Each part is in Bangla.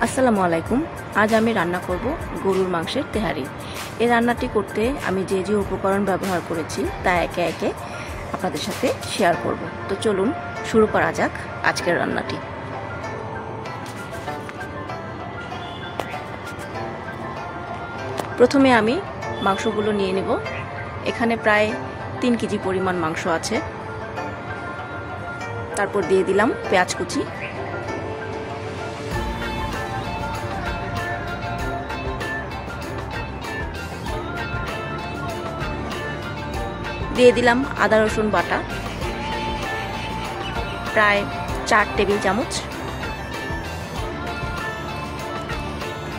আসসালামু আলাইকুম। আজ আমি রান্না করব গরুর মাংসের তেহারি। এই রান্নাটি করতে আমি যে যে উপকরণ ব্যবহার করেছি তা একে একে আপনাদের সাথে শেয়ার করব। তো চলুন শুরু করা যাক আজকের রান্নাটি। প্রথমে আমি মাংসগুলো নিয়ে নেব। এখানে প্রায় 3 কেজি পরিমাণ মাংস আছে। তারপর দিয়ে দিলাম পেঁয়াজ কুচি, দিয়ে দিলাম আদা রসুন বাটা প্রায় 4 টেবিল চামচ।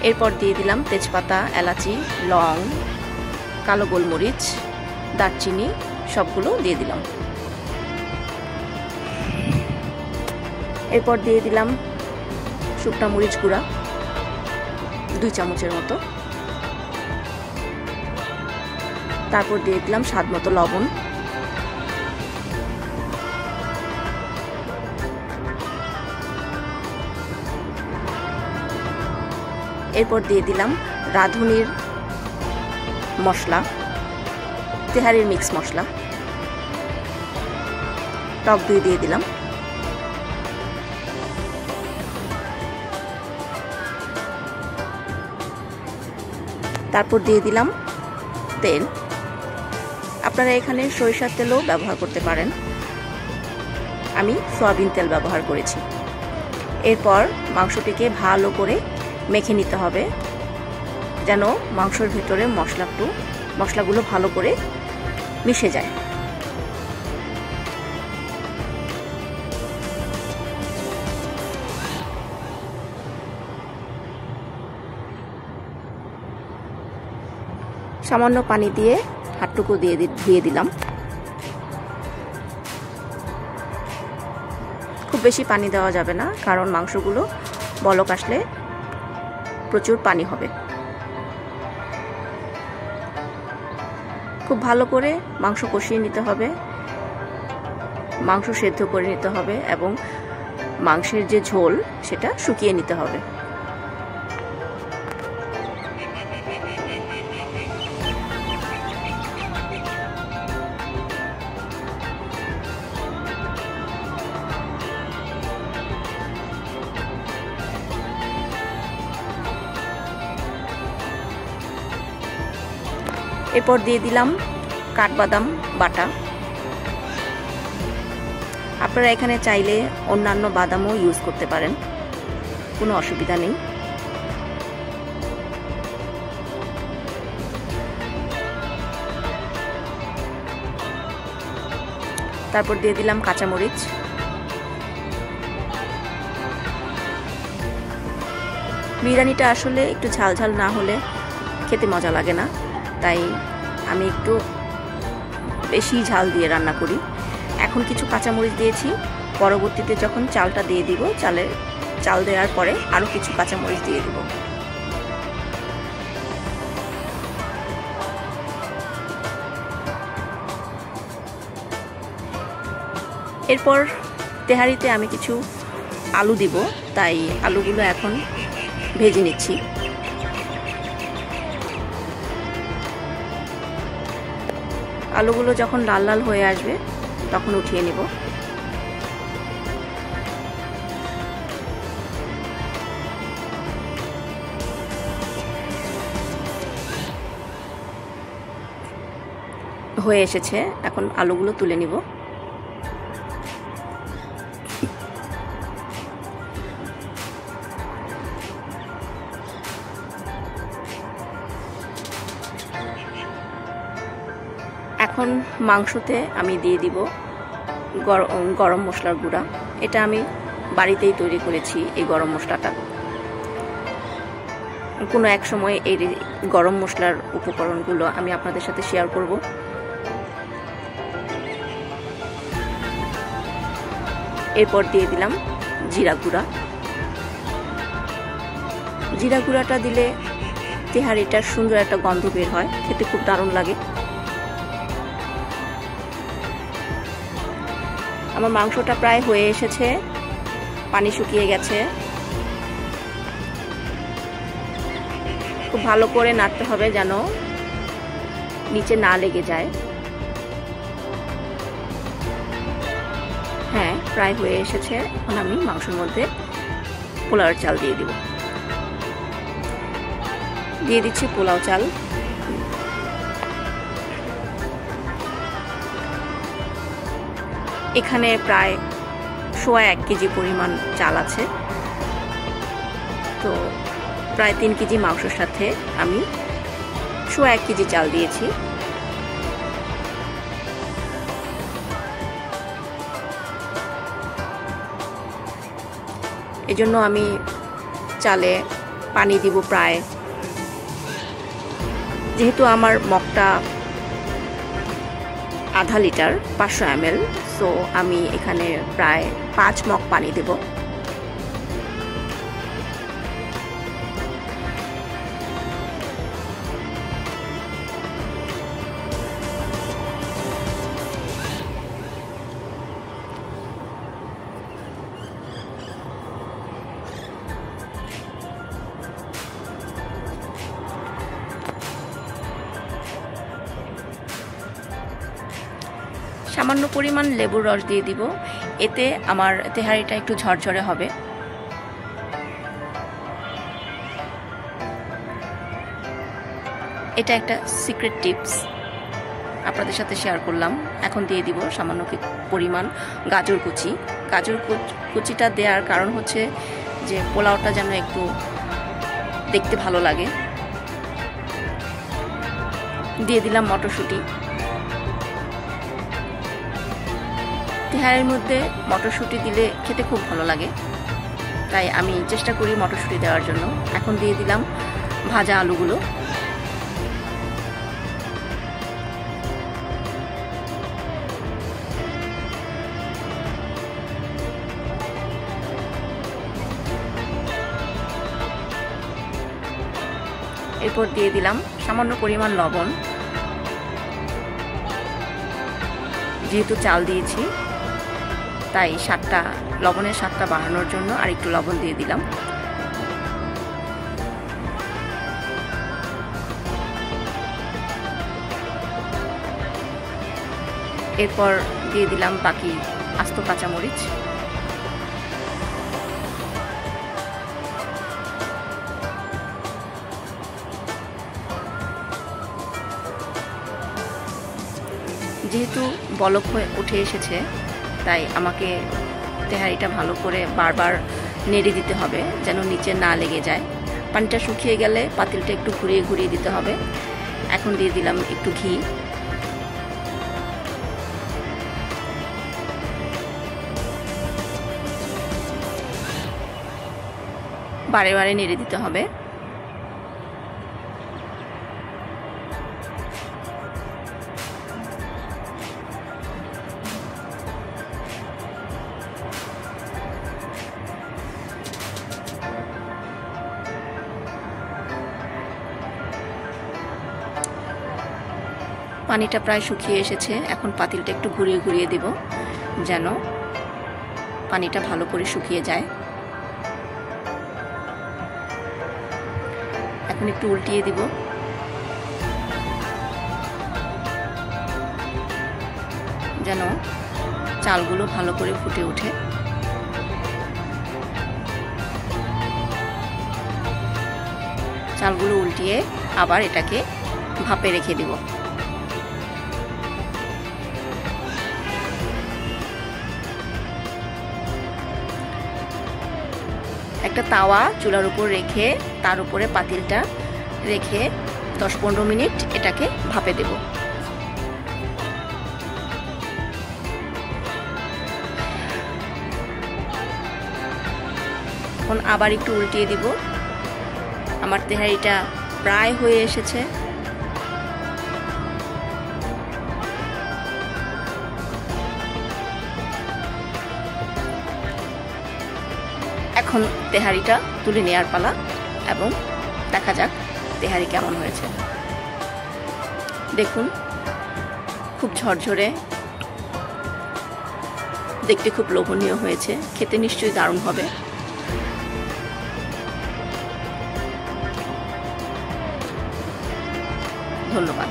এরপর দিয়ে দিলাম তেজপাতা, এলাচি, লং, কালো গোলমরিচ, দারচিনি সবগুলো দিয়ে দিলাম। এরপর দিয়ে দিলাম শুকনা মরিচ গুঁড়া 2 চামচের মতো। তারপর দিয়ে দিলাম স্বাদ মতো লবণ। এরপর দিয়ে দিলাম রাঁধুনির মশলা, তেহারির মিক্স মশলা, টক দই দিয়ে দিলাম। তারপর দিয়ে দিলাম তেল। আপনারা এখানে সরিষার তেলও ব্যবহার করতে পারেন, আমি সয়াবিন তেল ব্যবহার করেছি। এরপর মাংসটিকে ভালো করে মেখে নিতে হবে যেন মাংসের ভেতরে মশলাগুলো ভালো করে মিশে যায়। সামান্য পানি দিয়ে হাতটুকু দিয়ে দিলাম। খুব বেশি পানি দেওয়া যাবে না, কারণ মাংসগুলো বলক আসলে প্রচুর পানি হবে। খুব ভালো করে মাংস কষিয়ে নিতে হবে, মাংস সেদ্ধ করে নিতে হবে এবং মাংসের যে ঝোল সেটা শুকিয়ে নিতে হবে। এরপর দিয়ে দিলাম কাঠবাদাম বাটা। আপনারা এখানে চাইলে অন্যান্য বাদামও ইউজ করতে পারেন, কোনো অসুবিধা নেই। তারপর দিয়ে দিলাম কাঁচামরিচ। বিরিয়ানিটা আসলে একটু ঝাল ঝাল না হলে খেতে মজা লাগে না, তাই আমি একটু বেশি ঝাল দিয়ে রান্না করি। এখন কিছু কাঁচামরিচ দিয়েছি, পরবর্তীতে যখন চালটা দিয়ে দিব, চাল দেওয়ার পরে আরও কিছু কাঁচামরিচ দিয়ে দিব। এরপর তেহারিতে আমি কিছু আলু দিব, তাই আলুগুলো এখন ভেজে নিচ্ছি। আলুগুলো যখন লাল লাল হয়ে আসবে তখন উঠিয়ে নেব। হয়ে এসেছে, এখন আলুগুলো তুলে নিব। এখন মাংসতে আমি দিয়ে দিব গরম মশলার গুঁড়া। এটা আমি বাড়িতেই তৈরি করেছি এই গরম মশলাটা। কোনো এক সময় এই গরম মশলার উপকরণগুলো আমি আপনাদের সাথে শেয়ার করব। এরপর দিয়ে দিলাম জিরা গুঁড়া। জিরা গুঁড়াটা দিলে তেহারিটার সুন্দর একটা গন্ধ বের হয়, খেতে খুব দারুণ লাগে। আমার মাংসটা প্রায় হয়ে এসেছে, পানি শুকিয়ে গেছে। খুব ভালো করে নাড়তে হবে যেন নিচে না লেগে যায়। হ্যাঁ, প্রায় হয়ে এসেছে। এখন আমি মাংসের মধ্যে পোলাওর চাল দিয়ে দিব। দিয়ে দিচ্ছি পোলাও চাল। এখানে প্রায় 1.25 কেজি পরিমাণ চাল আছে, তো প্রায় 3 কেজি মাংসের সাথে আমি 1.25 কেজি চাল দিয়েছি। এজন্য আমি চালে পানি দিব প্রায়, যেহেতু আমার মগটা 1/2 লিটার 500 ml, সো আমি এখানে প্রায় 5 মগ পানি দেব। সামান্য পরিমাণ লেবুর রস দিয়ে দিব, এতে আমার তেহারিটা একটু ঝরঝরে হবে। এটা একটা সিক্রেট টিপস আপনাদের সাথে শেয়ার করলাম। এখন দিয়ে দিব সামান্য পরিমাণ গাজর কুচি। গাজর কুচিটা দেওয়ার কারণ হচ্ছে যে পোলাওটা যেন একটু দেখতে ভালো লাগে। দিয়ে দিলাম মটরশুঁটি। তেহারির মধ্যে মটরশুঁটি দিলে খেতে খুব ভালো লাগে, তাই আমি চেষ্টা করি মটরশুঁটি দেওয়ার জন্য। এখন দিয়ে দিলাম ভাজা আলুগুলো। এরপর দিয়ে দিলাম সামান্য পরিমাণ লবণ। যেহেতু চাল দিয়েছি তাই লবণের স্বাদটা বাড়ানোর জন্য আর একটু লবণ দিয়ে দিলাম। এরপর দিয়ে দিলাম বাকি আস্ত কাঁচামরিচ। যেহেতু বলক হয়ে উঠে এসেছে, তাই আমাকে তেহারিটা ভালো করে বারবার নেড়ে দিতে হবে যেন নিচে না লেগে যায়। পানিটা শুকিয়ে গেলে পাতিলটা একটু ঘুরিয়ে ঘুরিয়ে দিতে হবে। এখন দিয়ে দিলাম একটু ঘি। বারে বারে নেড়ে দিতে হবে। পানিটা প্রায় শুকিয়ে এসেছে। এখন পাতিলটা একটু ঘুরিয়ে ঘুরিয়ে দেব যেন পানিটা ভালো করে শুকিয়ে যায়। এখন একটু উল্টিয়ে দিব। যেন চালগুলো ভালো করে ফুটে ওঠে। চালগুলো উল্টিয়ে আবার এটাকে ভাপে রেখে দিব। একটা তাওয়া চুলার উপর রেখে তার উপরে পাতিলটা রেখে 10-15 মিনিট এটাকে ভাপে দেব। এখন আবার একটু উল্টিয়ে দিব। আমার তেহারিটা প্রায় হয়ে এসেছে। এখন তেহারিটা তুলে নেওয়ার পালা এবং দেখা যাক তেহারি কেমন হয়েছে। দেখুন, খুব ঝরঝরে, দেখতে খুব লোভনীয় হয়েছে। খেতে নিশ্চয়ই দারুণ হবে। ধন্যবাদ।